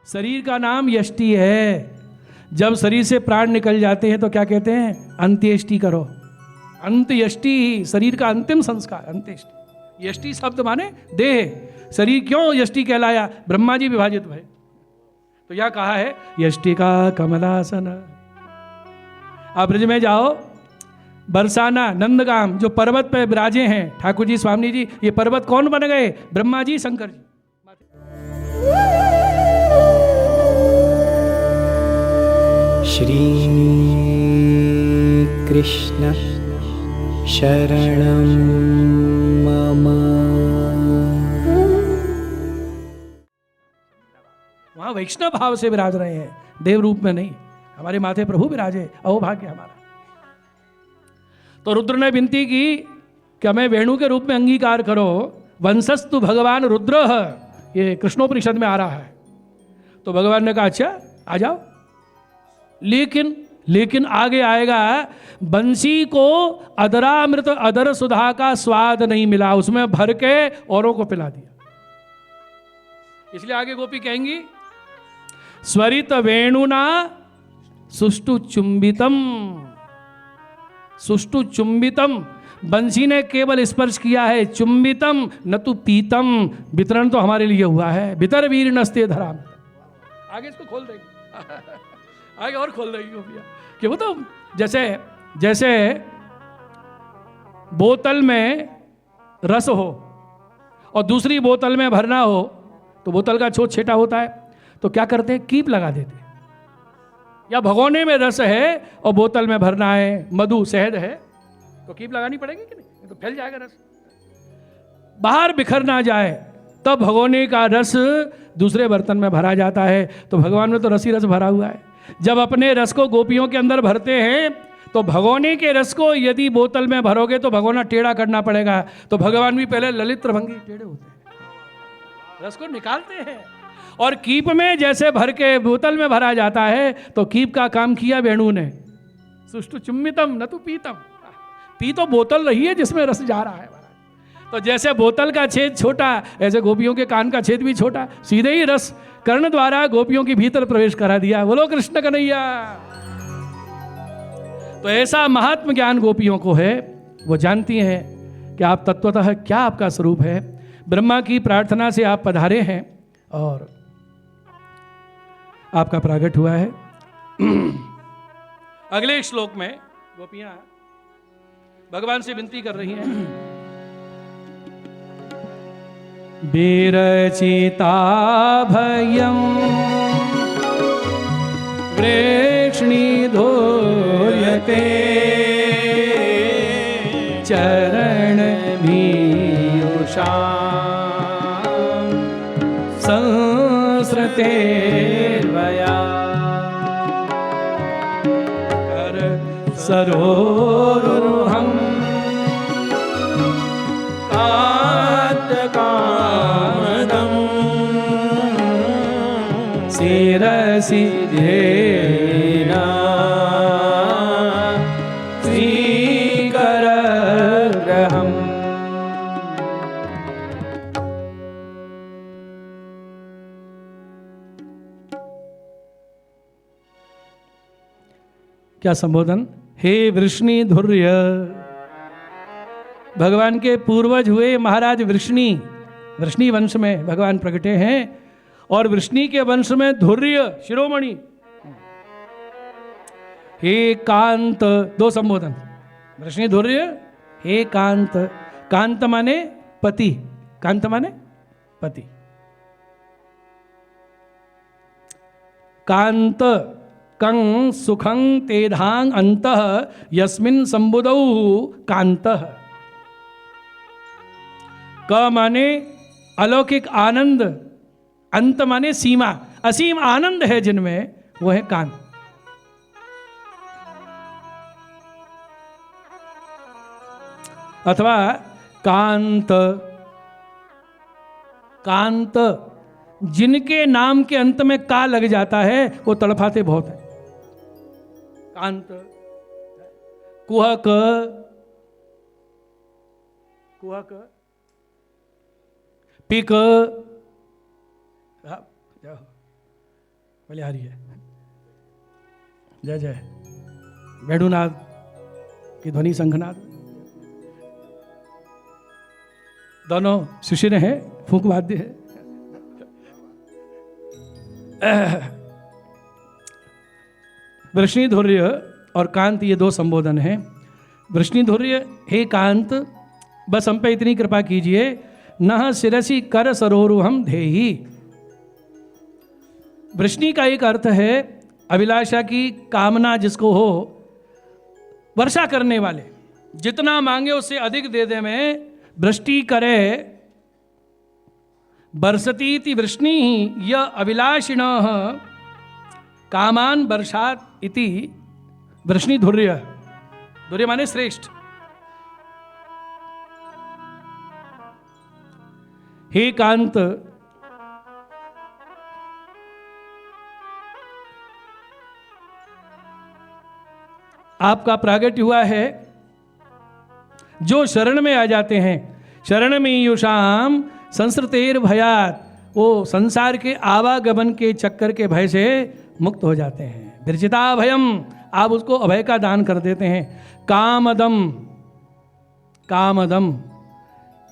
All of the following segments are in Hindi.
शरीर का नाम यष्टि है। जब शरीर से प्राण निकल जाते हैं तो क्या कहते हैं? अंत्येष्टि करो। अंत्येष्टि ही शरीर का अंतिम संस्कार, अंत्येष्टि। यष्टि शब्द माने देह। शरीर क्यों यष्टि कहलाया? ब्रह्मा जी विभाजित भय, तो यह कहा है यष्टि का कमलासन। आप ब्रज में जाओ, बरसाना, नंदगाम, जो पर्वत पे विराजे हैं ठाकुर जी, स्वामी जी, ये पर्वत कौन बन गए? ब्रह्मा जी, शंकर जी। श्री कृष्ण शरणं मम। वहां वैष्णव भाव से विराज रहे हैं, देव रूप में नहीं। हमारे माथे प्रभु विराजे, अहोभाग्य हमारा। तो रुद्र ने विनती की कि हमें वेणु के रूप में अंगीकार करो। वंशस्तु भगवान रुद्र, ये कृष्णोपनिषद में आ रहा है। तो भगवान ने कहा अच्छा आ जाओ, लेकिन आगे आएगा, बंसी को अदरामृत अदर सुधा का स्वाद नहीं मिला, उसमें भर के औरों को पिला दिया। इसलिए आगे गोपी कहेंगी, स्वरित वेणुना सुष्टु चुंबितम। सुष्टु चुंबितम, बंसी ने केवल स्पर्श किया है, चुंबितम न तो पीतम। वितरण तो हमारे लिए हुआ है। वितर वीर नस्ते धराम। आगे इसको खोल देंगे आगे और खोल देंगे गोपियां कि वो तो जैसे बोतल में रस हो और दूसरी बोतल में भरना हो, तो बोतल का छोटा छेटा होता है, तो क्या करते हैं? कीप लगा देते हैं। या भगोने में रस है और बोतल में भरना है, मधु शहद है, तो कीप लगानी पड़ेगी कि नहीं? तो फैल जाएगा रस, बाहर बिखर ना जाए। तब भगोने का रस दूसरे बर्तन में भरा जाता है। तो भगवान में तो रस ही रस भरा हुआ है। जब अपने रस को गोपियों के अंदर भरते हैं, तो भगोने के रस को यदि बोतल में भरोगे तो भगोना टेढ़ा करना पड़ेगा। तो भगवान भी पहले ललित भंगी टेढ़े होते हैं, रस को निकालते हैं। और कीप में जैसे भर के बोतल में भरा जाता है, तो कीप का काम किया वेणु ने। सुष्टु चुम्बितम न तो पीतम। पी तो बोतल रही है जिसमें रस जा रहा है। तो जैसे बोतल का छेद छोटा, ऐसे गोपियों के कान का छेद भी छोटा। सीधे ही रस कर्ण द्वारा गोपियों के भीतर प्रवेश करा दिया। बोलो कृष्ण कन्हैया। तो ऐसा महात्म ज्ञान गोपियों को है, वो जानती हैं कि आप तत्वतः क्या आपका स्वरूप है। ब्रह्मा की प्रार्थना से आप पधारे हैं और आपका प्रागट हुआ है। अगले श्लोक में गोपियां भगवान से विनती कर रही हैं, विरचिता भयं वृष्णि धूर्यते चरण भीयुषां संस्रते वया कर सरोरुहं शिरसि धेना श्रीकरग्रहम्। क्या संबोधन? हे वृष्णि धुर्य। भगवान के पूर्वज हुए महाराज वृष्णि, वृष्णि वंश में भगवान प्रकटे हैं। और वृष्णि के वंश में धुर्य शिरोमणि। हे कांत, दो संबोधन। वृष्णि धुर्य, हे कांत। कांत माने पति, कांत माने पति। कांत कं सुखं तेधांग अंतः यस्मिन् संबुदौ कांतः। क माने अलौकिक आनंद, अंत माने सीमा, असीम आनंद है जिनमें, वो है कांत। अथवा कांत, कांत जिनके नाम के अंत में का लग जाता है वो तड़फाते बहुत है। कांत, कुहक, कुहक, पिक, बलिहारी है। जय जय वेणुनाथ की ध्वनि शंखनाद, दोनों सुशिर हैं, फूंक वाद्य है। वृष्णिधुर्य और कांत ये दो संबोधन हैं। वृष्णिधुर्य, हे कांत, बस हम पे इतनी कृपा कीजिए, नह शिरसी कर सरोरुहम धेहि। वृष्णि का एक अर्थ है अभिलाषा की कामना जिसको हो, वर्षा करने वाले, जितना मांगे उससे अधिक दे दे में, वृष्टि करे बरसतीति वृष्णि य अभिलाषिणः कामान वर्षात इति वृष्णिधुर्य। धुर्य माने श्रेष्ठ। हे कांत, आपका प्रागट्य हुआ है जो शरण में आ जाते हैं। शरण में युषाम संस्कृतेर भयात, वो संसार के आवागमन के चक्कर के भय से मुक्त हो जाते हैं। विरचिता भयम, आप उसको अभय का दान कर देते हैं। कामदम, कामदम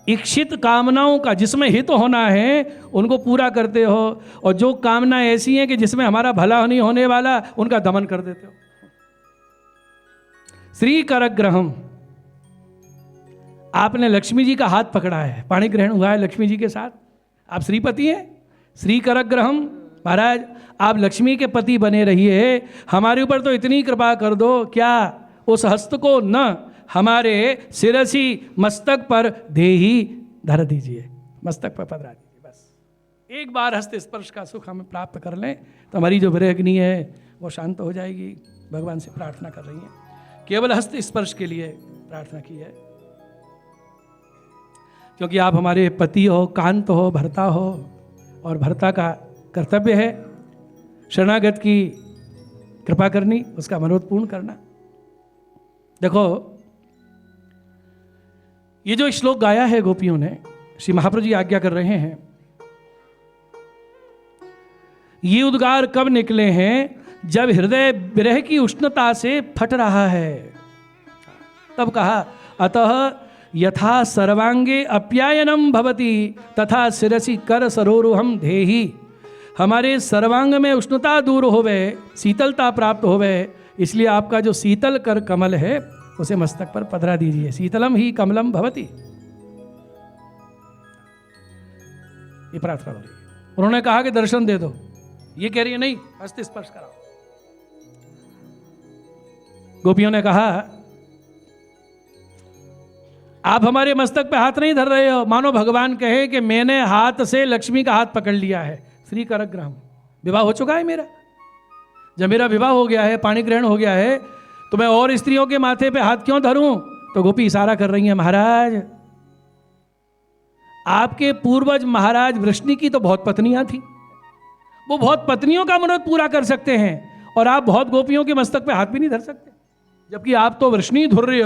इच्छित कामनाओं का जिसमें हित होना है उनको पूरा करते हो, और जो कामना ऐसी है कि जिसमें हमारा भला नहीं होने वाला उनका दमन कर देते हो। श्री करग्रहम, आपने लक्ष्मी जी का हाथ पकड़ा है, पाणी ग्रहण हुआ है लक्ष्मी जी के साथ। आप श्रीपति हैं। श्री करग्रहम, महाराज आप लक्ष्मी के पति बने रहिए, हमारे ऊपर तो इतनी कृपा कर दो, क्या उस हस्त को न हमारे शिरसी मस्तक पर देही धर दीजिए, मस्तक पर पधरा दीजिए। बस एक बार हस्त स्पर्श का सुख हम प्राप्त कर लें तो हमारी जो विरहग्नि है वो शांत हो जाएगी। भगवान से प्रार्थना कर रही हैं, केवल हस्त स्पर्श के लिए प्रार्थना की है, क्योंकि आप हमारे पति हो, कांत हो, भर्ता हो, और भर्ता का कर्तव्य है शरणागत की कृपा करनी, उसका मनोरथ पूर्ण करना। देखो ये जो श्लोक गाया है गोपियों ने, श्री महाप्रभु जी आज्ञा कर रहे हैं, ये उद्गार कब निकले हैं? जब हृदय विरह की उष्णता से फट रहा है, तब कहा अतः यथा सर्वांगे अप्यायनम भवति तथा शिरसि कर सरोरुहम धेहि। हमारे सर्वांग में उष्णता दूर होवे, शीतलता प्राप्त होवे, इसलिए आपका जो शीतल कर कमल है उसे मस्तक पर पधरा दीजिए। शीतलम ही कमलम भवति, ये प्रार्थना हो रही है। उन्होंने कहा कि दर्शन दे दो, ये कह रही है नहीं, हस्त स्पर्श कराओ। गोपियों ने कहा आप हमारे मस्तक पे हाथ नहीं धर रहे हो, मानो भगवान कहे कि मैंने हाथ से लक्ष्मी का हाथ पकड़ लिया है। श्री करग्रहम, विवाह हो चुका है मेरा, जब मेरा विवाह हो गया है, पाणी ग्रहण हो गया है, तो मैं और स्त्रियों के माथे पे हाथ क्यों धरूं? तो गोपी इशारा कर रही है, महाराज आपके पूर्वज महाराज वृष्णि की तो बहुत पत्नियां थी, वो बहुत पत्नियों का मनोरथ पूरा कर सकते हैं, और आप बहुत गोपियों के मस्तक पे हाथ भी नहीं धर सकते, जबकि आप तो वृष्णिधुर्य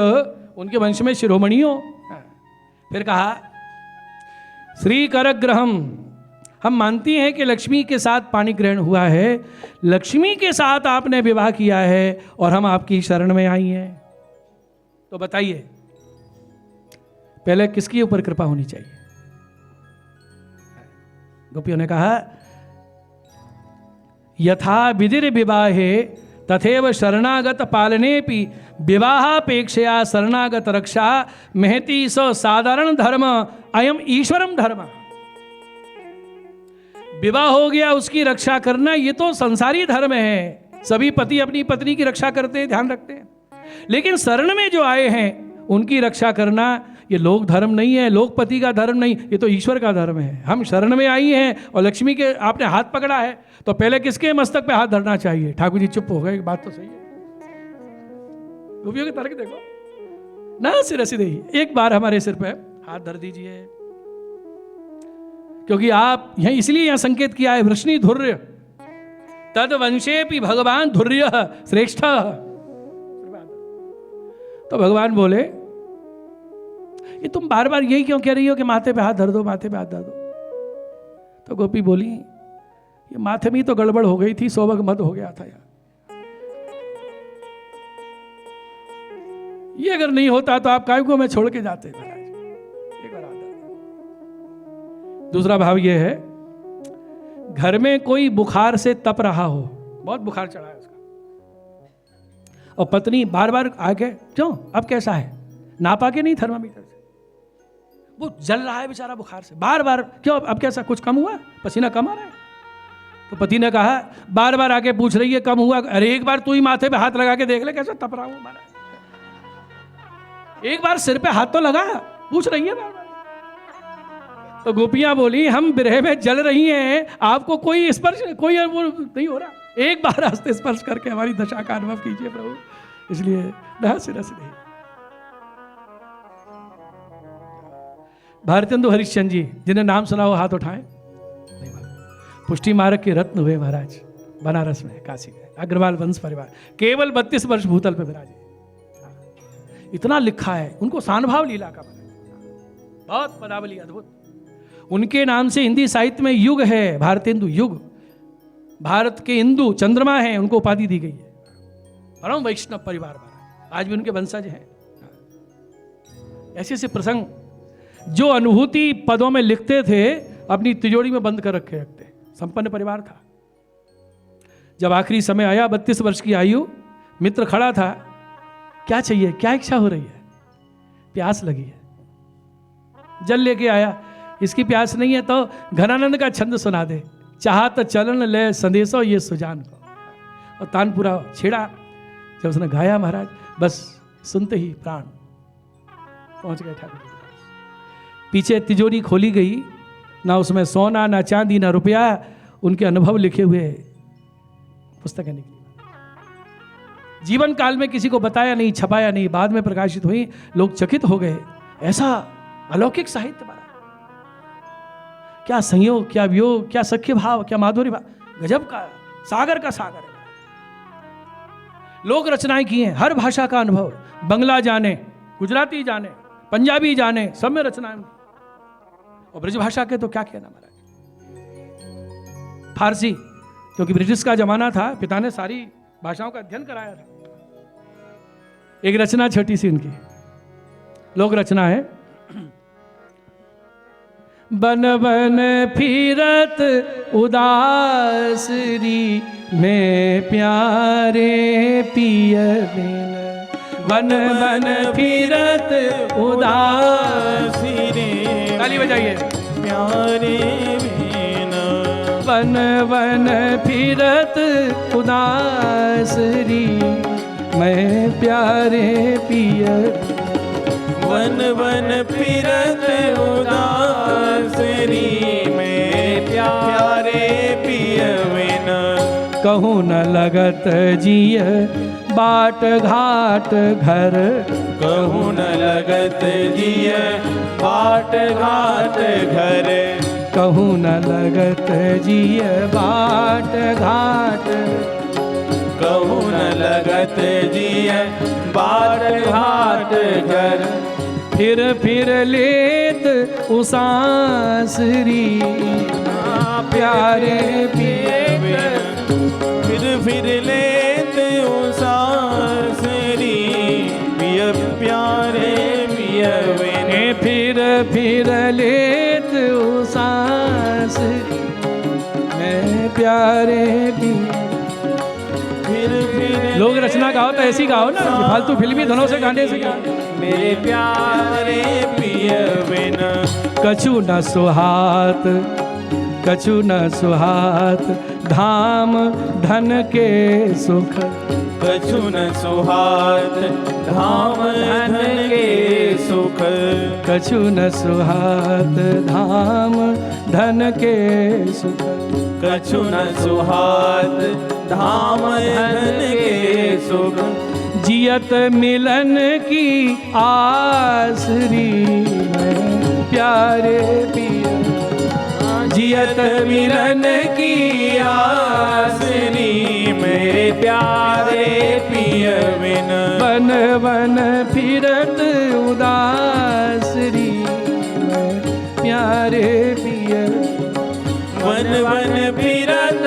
उनके वंश में शिरोमणि हो। फिर कहा श्री करग्रहम, हम मानती हैं कि लक्ष्मी के साथ पाणी ग्रहण हुआ है, लक्ष्मी के साथ आपने विवाह किया है और हम आपकी शरण में आई हैं, तो बताइए पहले किसके ऊपर कृपा होनी चाहिए? गोपियों ने कहा यथा विधिर विवाहे तथैव शरणागत पालनेपि विवाहापेक्षया शरणागत रक्षा महति स साधारण धर्म अयम ईश्वरम धर्म। विवाह हो गया, उसकी रक्षा करना ये तो संसारी धर्म है, सभी पति अपनी पत्नी की रक्षा करते हैं, ध्यान रखते हैं, लेकिन शरण में जो आए हैं उनकी रक्षा करना ये लोक धर्म नहीं है, लोकपति का धर्म नहीं, ये तो ईश्वर का धर्म है। हम शरण में आई हैं और लक्ष्मी के आपने हाथ पकड़ा है, तो पहले किसके मस्तक पे हाथ धरना चाहिए? ठाकुर जी चुप हो गए, बात तो सही है। गोपियों के तर्क देखो ना, सिर सीधे ही एक बार हमारे सिर पे हाथ धर दीजिए, क्योंकि आप यहां इसलिए यहां संकेत किया है वृष्णिधुर्य तद वंशेपि भगवान धुर्य श्रेष्ठ। तो भगवान बोले ये तुम बार बार यही क्यों कह रही हो कि माथे पे हाथ धर दो, माथे पे हाथ धर दो? तो गोपी बोली ये माथे में ही तो गड़बड़ हो गई थी, सोबक मत हो गया था यार। ये अगर नहीं होता तो आप काय को मैं छोड़ के जाते महाराज। एक बार आता। दूसरा भाव ये है, घर में कोई बुखार से तप रहा हो, बहुत बुखार चढ़ा है उसका, और पत्नी बार बार आके क्यों अब कैसा है, नापा के नहीं थर्मामीटर से, वो जल रहा है बेचारा बुखार से, बार बार क्यों अब कैसा, कुछ कम हुआ, पसीना कम आ रहा है। तो पति ने कहा बार बार आके पूछ रही है कम हुआ, अरे एक बार तू ही माथे पे हाथ लगा के देख ले कैसा तप रहा हूं हमारा, एक बार सिर पे हाथ तो लगा, पूछ रही है बार बार। तो गोपियां बोली हम विरह में जल रही हैं, आपको कोई स्पर्श कोई वो नहीं हो रहा, एक बार हस्त स्पर्श करके हमारी दशा का अनुभव कीजिए प्रभु, इसलिए रस रस नहीं। भारतेंदु हरिश्चंद्र जी जिन्हें नाम सुना हो हाथ उठाएं। पुष्टि मार्ग के रत्न हुए महाराज, बनारस में, काशी में, अग्रवाल वंश परिवार, केवल 32 वर्ष भूतल पे विराजे। इतना लिखा है उनको, सानभाव लीला का बहुत पदावली अद्भुत। उनके नाम से हिंदी साहित्य में युग है, भारतेंदु युग, भारत के इंदु चंद्रमा है, उनको उपाधि दी गई है। परम वैष्णव परिवार महाराज, आज भी उनके वंशज हैं। ऐसे ऐसे प्रसंग जो अनुभूति पदों में लिखते थे अपनी तिजोरी में बंद कर रखे रखते। संपन्न परिवार था। जब आखिरी समय आया, 32 वर्ष की आयु, मित्र खड़ा था, क्या चाहिए, क्या इच्छा हो रही है, प्यास लगी है, जल लेके आया, इसकी प्यास नहीं है तो घनानंद का छंद सुना दे, चाहत चलन ले संदेशो ये सुजान को, और तानपुरा छेड़ा। जब उसने गाया महाराज, बस सुनते ही प्राण पहुंच गए ठाकुर जी के पास। पीछे तिजोरी खोली गई, ना उसमें सोना ना चांदी ना रुपया, उनके अनुभव लिखे हुए पुस्तकें निकली। जीवन काल में किसी को बताया नहीं, छपाया नहीं, बाद में प्रकाशित हुई, लोग चकित हो गए। ऐसा अलौकिक साहित्य बना, क्या संयोग, क्या वियोग, क्या सख्य भाव, क्या माधुर्य भाव, गजब का, सागर का सागर है। लोग रचनाएं की हैं, हर भाषा का अनुभव, बंगला जाने, गुजराती जाने, पंजाबी जाने, सब में रचनाएं। और ब्रज भाषा के तो क्या कहना महाराज, फारसी, क्योंकि ब्रिटिश का जमाना था, पिता ने सारी भाषाओं का अध्ययन कराया था। एक रचना छोटी सी उनकी, लोक रचना है। बन बन फिरत उदासरी में प्यारे पिय बिन, बन बन फिरत उदासरी, ताली बजाइए, प्यारे बिन, बन बन फिरत उदासरी मैं प्यारे पिय, वन वन फिरत उदासरी में प्यारे पिय बिन, कहूँ न लगत जिय बाट घाट घर, कहूँ न लगत जिय बाट घाट घर, कहूँ न लगत जिय बाट घाट, कहूँ न लगत जिय बाट घाट घर, फिर लेत उसासरी प्यारे पिए बिन, फिर लेत उसासरी पिय प्यारे पिय बिन, फिर लेत उसासरी मैं प्यारे पिए। लोग रचना गाओ तो ऐसी गाओ ना, फालतू फिल्मी धनों से गाने से गाओ। मेरे प्यारे पिय बिन, कछु न सुहात, कछु न सुहात धाम धन के सुख, कछु न सुहात धाम धन के सुख, कछु न सुहात धाम धन के सुख, कछु न सुहात धाम धन के सुख, जियत मिलन की आसरी मैं प्यारे पिय, जियत मिलन की आसरी मेरे प्यारे पिय बिन, बन बन फिरत उदासरी मैं प्यारे पिय, वन वन फिरत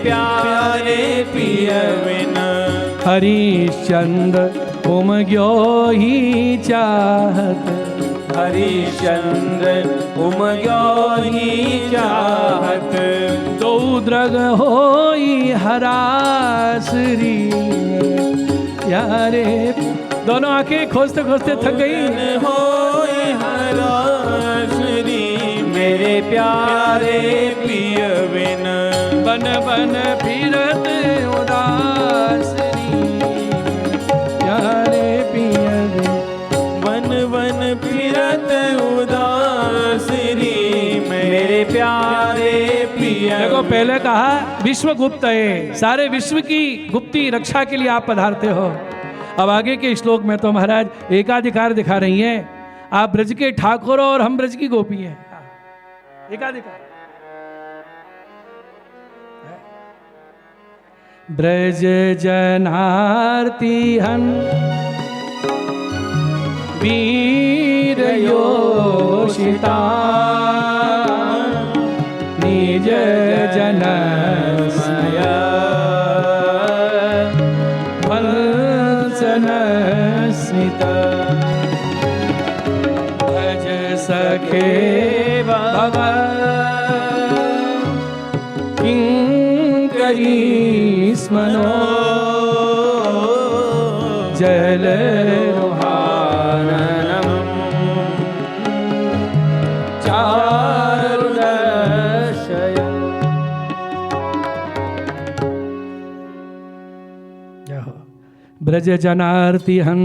प्यारे पिय बिन हरिश्चंद्र उमग्यो ही चाहत, हरिश्चंद्र उमग्यो ही चाहत, दो द्रग होई हरासरी यारे। दोनों आंखें खोजते खोजते थक गई। होए हरा श्री मेरे प्यारे पिय बिन बन बन फिरत उदासरी यारे पिय बिन। वन वन फिरत उदासरी मेरे प्यारे पिय। देखो पहले कहा विश्व गुप्त है, सारे विश्व की गुप्ती रक्षा के लिए आप पधारते हो। अब आगे के श्लोक में तो महाराज एकाधिकार दिखा रही हैं, आप ब्रज के ठाकुर हो और हम ब्रज की गोपी हैं। एकाधिकार। ब्रज जनार्ती हन वीर योषिता निज जन स्मया वंसन स्मित भज सखे भव किंकरी स्मनो जल ब्रज जनार्ती हन,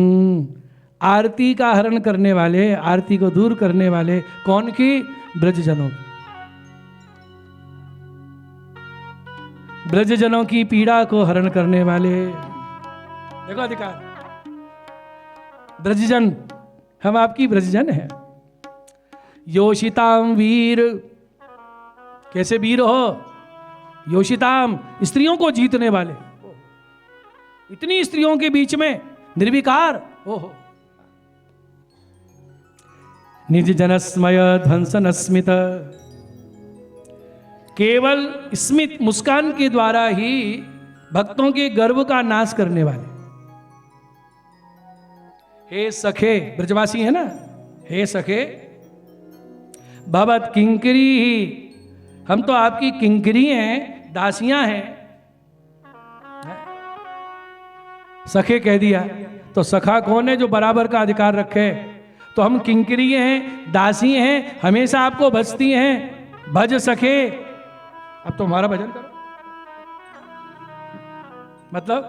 आरती का हरण करने वाले, आरती को दूर करने वाले। कौन की? ब्रजजनों की। ब्रजजनों की पीड़ा को हरण करने वाले। देखो अधिकार, ब्रजजन, हम आपकी ब्रजजन हैं। योषिताम वीर, कैसे वीर हो? योषिताम, स्त्रियों को जीतने वाले। इतनी स्त्रियों के बीच में निर्विकार। ओहो, निज जनस्मय ध्वंसन स्मित, केवल स्मित मुस्कान के द्वारा ही भक्तों के गर्व का नाश करने वाले। हे सखे, ब्रजवासी है ना, हे सखे भवत किंकरी, हम तो आपकी किंकरी हैं, दासियां हैं। सखे कह दिया तो सखा कौन है जो बराबर का अधिकार रखे? तो हम किंकरी हैं, दासी हैं, हमेशा आपको भजती हैं। भज सखे, अब तो हमारा भजन करो। मतलब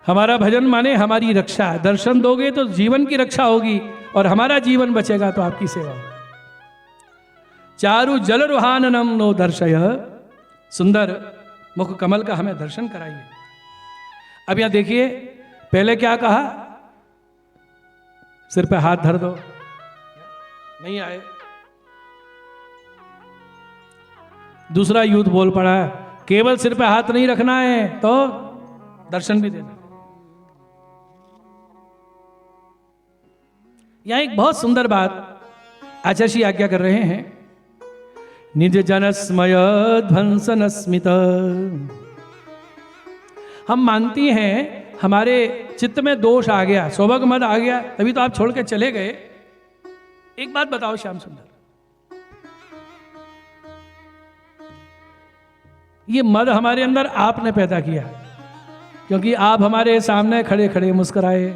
हमारा भजन माने हमारी रक्षा। दर्शन दोगे तो जीवन की रक्षा होगी और हमारा जीवन बचेगा तो आपकी सेवा होगी। चारु जल रुहाननम नो दर्शय, सुंदर मुख कमल का हमें दर्शन कराइए। अब यहां देखिए, पहले क्या कहा? सिर पे हाथ धर दो, नहीं आए। दूसरा युद्ध बोल पड़ा, केवल सिर पे हाथ नहीं रखना है तो दर्शन भी देना। यहां एक बहुत सुंदर बात आचार्य जी आज्ञा कर रहे हैं। निज जनस्मय ध्वंसन स्मित, हम मानती हैं हमारे चित्त में दोष आ गया, सौभाग्य मद आ गया, तभी तो आप छोड़ के चले गए। एक बात बताओ श्याम सुंदर, ये मद हमारे अंदर आपने पैदा किया, क्योंकि आप हमारे सामने खड़े खड़े मुस्कुराए।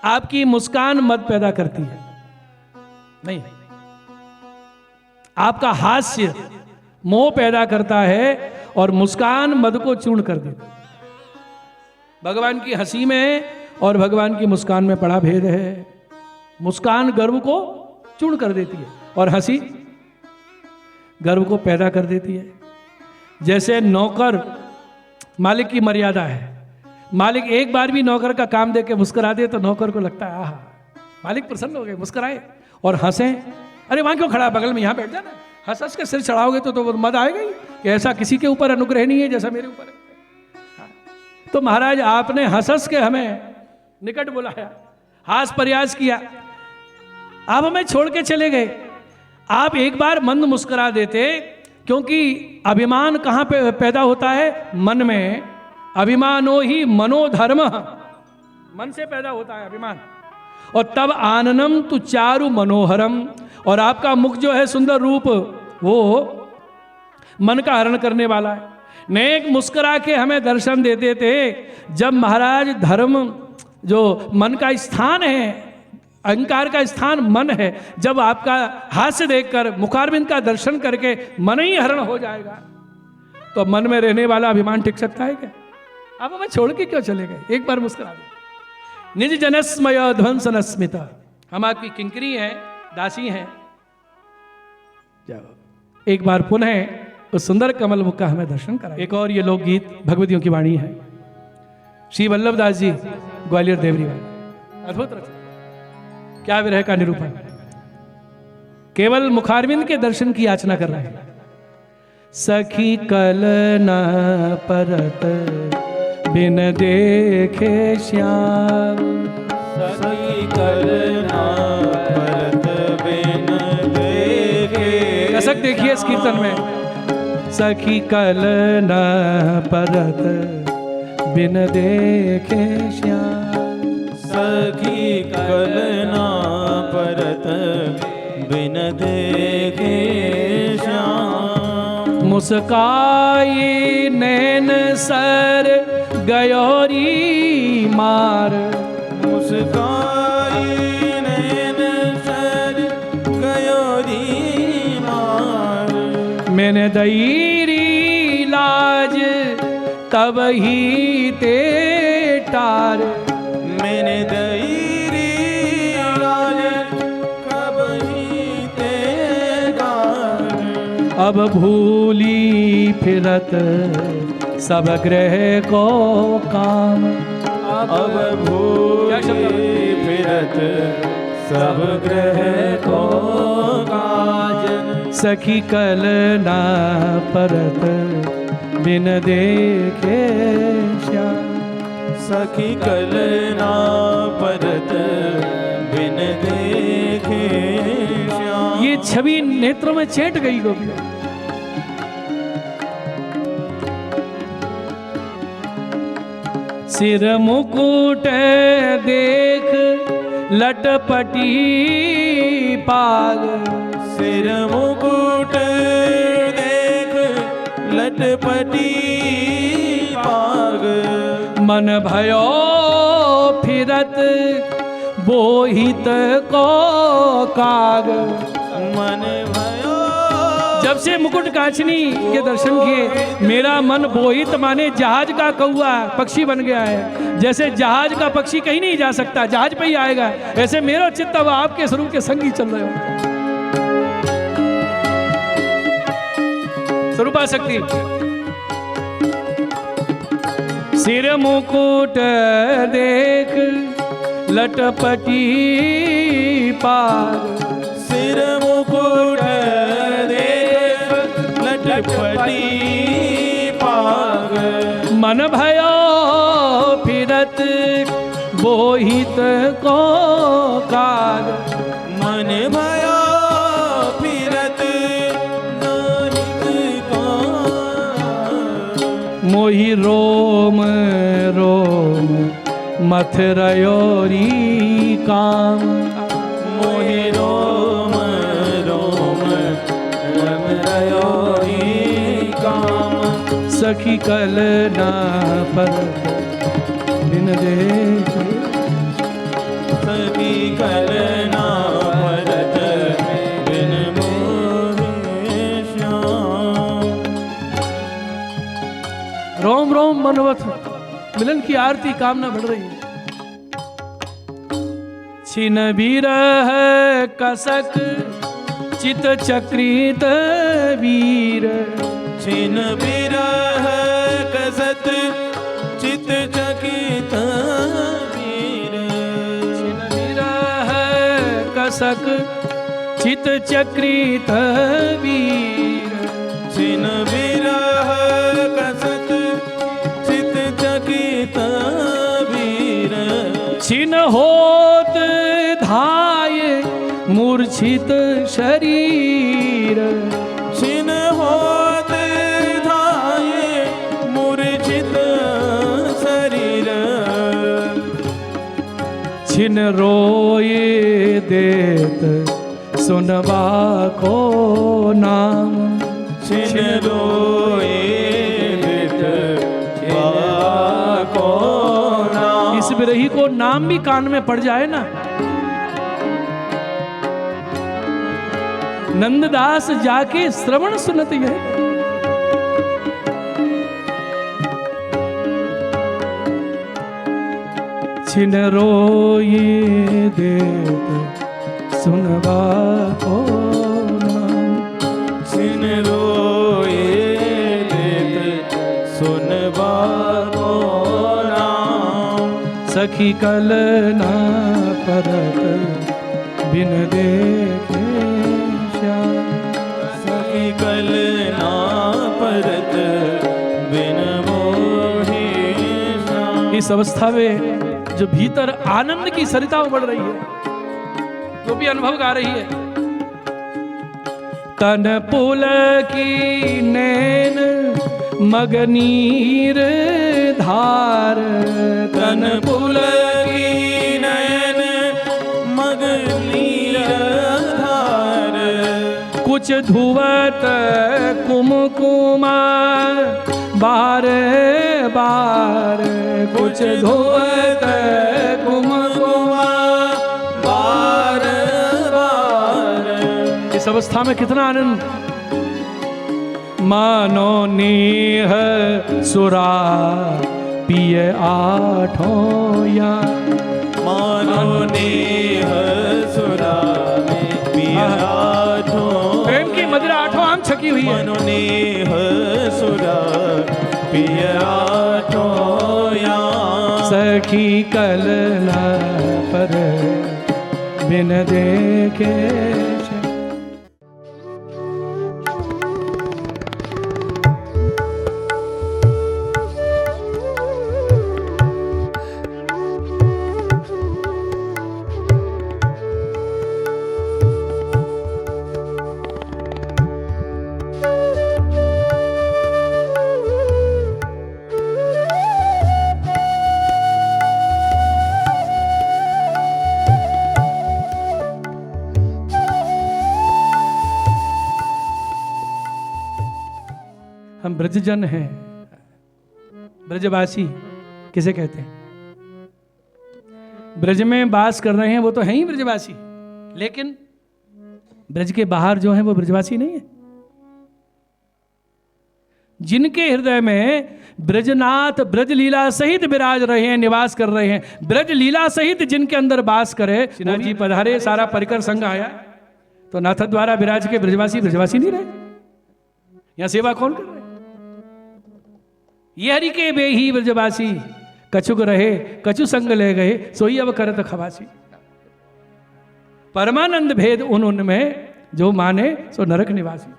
आपकी मुस्कान मद पैदा करती है, नहीं, आपका हास्य मोह पैदा करता है और मुस्कान मद को चूर्ण कर देता है। भगवान की हंसी में और भगवान की मुस्कान में बड़ा भेद है। मुस्कान गर्व को चूर्ण कर देती है और हंसी गर्व को पैदा कर देती है। जैसे नौकर, मालिक की मर्यादा है, मालिक एक बार भी नौकर का काम देके मुस्कुरा दे तो नौकर को लगता है आहा, मालिक प्रसन्न हो गए, मुस्कुराए और हंसे। अरे वहां क्यों खड़ा है, बगल में यहां बैठ जाना। हंस हंस के सिर चढ़ाओगे तो मद आएगा ही कि ऐसा किसी के ऊपर अनुग्रह नहीं है जैसा मेरे ऊपर है। तो महाराज आपने हंस हंस के हमें निकट बुलाया, हास प्रयास किया, आप हमें छोड़ के चले गए। आप एक बार मंद मुस्कुरा देते, क्योंकि अभिमान कहाँ पे पैदा होता है? मन में। अभिमानो ही मनोधर्म, मन से पैदा होता है अभिमान। और तब आननम तु चारु मनोहरम, और आपका मुख जो है सुंदर रूप, वो मन का हरण करने वाला है। नेक मुस्कुरा के हमें दर्शन देते थे। जब महाराज धर्म जो मन का स्थान है, अहंकार का स्थान मन है, जब आपका हास्य देखकर, मुखारविंद का दर्शन करके मन ही हरण हो जाएगा, तो मन में रहने वाला अभिमान टिक सकता है क्या? आप हमें छोड़ के क्यों चले गए? एक बार मुस्कुरा दो। निज जनस्मय ध्वंसन स्मिता, हम आपकी किंकरी हैं, दासी हैं। जाओ एक बार पुनः उस सुंदर कमल मुख का हमें दर्शन करा। एक और ये लोकगीत भगवतियों की वाणी है, श्री वल्लभदास जी ग्वालियर देवरी वाले, अद्भुत रचना। क्या विरह का निरूपण, केवल मुखारविंद के दर्शन की याचना कर रहे हैं। सखी कल न परत बिन देखे श्याम, सखी कल न परत बिन देखे। दशक देखिए इस कीर्तन में, सखी कल न परत बिन देखे श्याम, सखी कल न परत बिन देखे श्याम। मुस्काई नैन सर गयोरी मार, मुस्काई नैन सर गयोरी मार। मैंने दईरी लाज तब ही ते टार, मैंने दईरी लाज कब ही ते गार। अब भूली फिरत सब ग्रह को काम, अब भूली फिरत सब ग्रह को काज। सखी कल ना परत बिन देखे श्याम, सखी कल ना परत बिन देखे श्याम। ये छवि नेत्रों में चेट गई गोपियों। सिर मुकुट देख लटपटी पाग, सिर मुकुट देख लटपटी पाग। मन भयो फिरत बोहित को काग, मन भयो। जब से मुकुट कांचनी के दर्शन किए, मेरा मन बोहित माने जहाज का कौआ पक्षी बन गया है। जैसे जहाज का पक्षी कहीं नहीं जा सकता, जहाज पे ही आएगा, ऐसे मेरा चित्त अब आपके स्वरूप के संग ही चल रहे हो। स्वरूपा शक्ति। सिर मुकुट देख लटपटी पाग, सिर मुकुट देख लटपटी पाग। मन भयो फिरत बोहित को काग, मन भयो फिरत बोहित को। मोहि रोम रोम मथुरयोरी काम, मोहि रोम रोम रमरयोरी काम। सखी कल ना परत बिन देखे, सखी कल ना परत बिन मोहे श्याम। रोम रोम मनवत मिलन की आरती कामना बढ़ रही है। छिन विरह कसक चित चक्रित वीर, छिन विरह कसत चित चकित वीर। छिन विरह कसक चित चक्रित वीर, छिन विरह कसत चित चकित वीर। छिन होत धाय मूर्छित शरीर छिन होत धाये मूर्छित शरीर छिन रोए देत सुनवा को नाम छिन रोए देत को नाम। इस बिरही को नाम भी कान में पड़ जाए ना, नंददास जाके श्रवण सुनत है। छिन रोए देत सुनवा को नाम छिन रोए देत सुनवा को नाम। सखी कल ना परत बिन देखे श्याम सखी कल ना परत बिन मोहे श्याम। इस अवस्था में जो भीतर आनंद की सरिता उमड़ रही है, वो भी अनुभव गा रही है। तन पुल की नैन मगनीर धार तन पुल की नयन मगनीर धार कुछ धुवत कुमकुमा बार बार कुछ धुवत कुमकुमा बार बार। इस अवस्था में कितना आनंद, मानो नेह सुरा पिए आठों या मानो नेह सुरा पिया आठों प्रेम की मदिरा आठों आंख छकी हुई है। मानो नेह सुरा पिया आठों या सखी कल न पर बिन देखे हम ब्रजजन हैं, ब्रजवासी किसे कहते हैं? ब्रज में वास कर रहे हैं वो तो हैं ही ब्रजवासी, लेकिन ब्रज के बाहर जो हैं वो ब्रजवासी नहीं है। जिनके हृदय में ब्रजनाथ ब्रज लीला सहित विराज रहे हैं, निवास कर रहे हैं, ब्रज लीला सहित जिनके अंदर वास करे। श्रीनाथ जी पधारे, सारा परिकर संघ आया, तो नाथ द्वारा विराज के ब्रजवासी ब्रजवासी नहीं रहे। यहां सेवा कौन कर रहे? ये हरि के बेही ब्रजवासी कछुक रहे, कछु संग ले गए, सोई अब करत खवासी। परमानंद भेद उन उनमें जो माने सो नरक निवासी।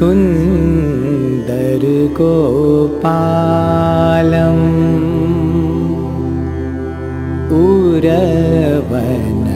सुंदर गोपालम उरवन